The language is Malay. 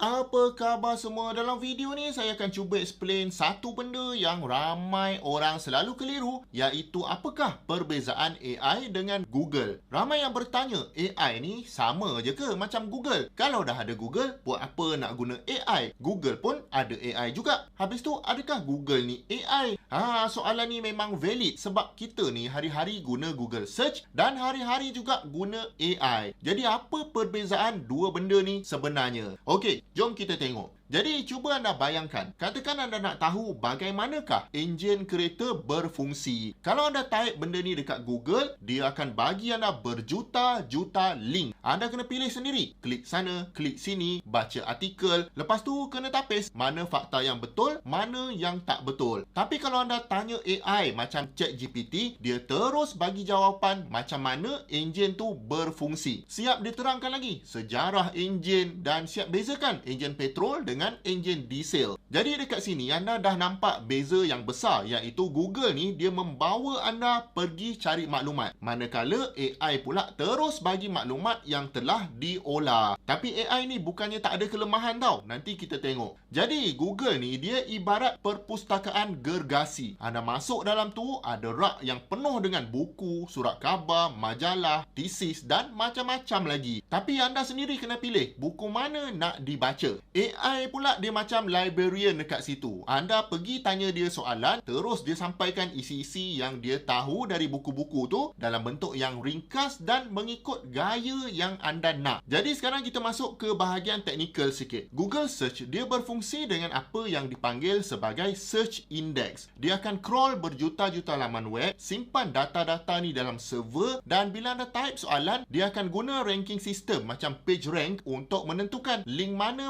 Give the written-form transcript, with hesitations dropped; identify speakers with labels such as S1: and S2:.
S1: Apa khabar semua? Dalam video ni saya akan cuba explain satu benda yang ramai orang selalu keliru, iaitu apakah perbezaan AI dengan Google. Ramai yang bertanya, AI ni sama je ke macam Google? Kalau dah ada Google, buat apa nak guna AI? Google pun ada AI juga. Habis tu, adakah Google ni AI? Soalan ni memang valid sebab kita ni hari-hari guna Google Search dan hari-hari juga guna AI. Jadi apa perbezaan dua benda ni sebenarnya? Okey, jom kita tengok. Jadi, cuba anda bayangkan. Katakan anda nak tahu bagaimanakah enjin kereta berfungsi. Kalau anda type benda ni dekat Google, dia akan bagi anda berjuta-juta link. Anda kena pilih sendiri. Klik sana, klik sini, baca artikel. Lepas tu, kena tapis mana fakta yang betul, mana yang tak betul. Tapi kalau anda tanya AI macam ChatGPT, dia terus bagi jawapan macam mana enjin tu berfungsi. Siap diterangkan lagi sejarah enjin dan siap bezakan enjin petrol dengan enjin diesel. Jadi dekat sini anda dah nampak beza yang besar, iaitu Google ni dia membawa anda pergi cari maklumat, manakala AI pula terus bagi maklumat yang telah diolah. Tapi AI ni bukannya tak ada kelemahan tau. Nanti kita tengok. Jadi Google ni dia ibarat perpustakaan gergasi. Anda masuk dalam tu, ada rak yang penuh dengan buku, surat khabar, majalah, tesis dan macam-macam lagi. Tapi anda sendiri kena pilih buku mana nak dibaca. AI pula dia macam librarian dekat situ. Anda pergi tanya dia soalan, terus dia sampaikan isi-isi yang dia tahu dari buku-buku tu dalam bentuk yang ringkas dan mengikut gaya yang anda nak. Jadi sekarang kita masuk ke bahagian teknikal sikit. Google Search dia berfungsi dengan apa yang dipanggil sebagai search index. Dia akan crawl berjuta-juta laman web, simpan data-data ni dalam server, dan bila anda type soalan, dia akan guna ranking system macam PageRank untuk menentukan link mana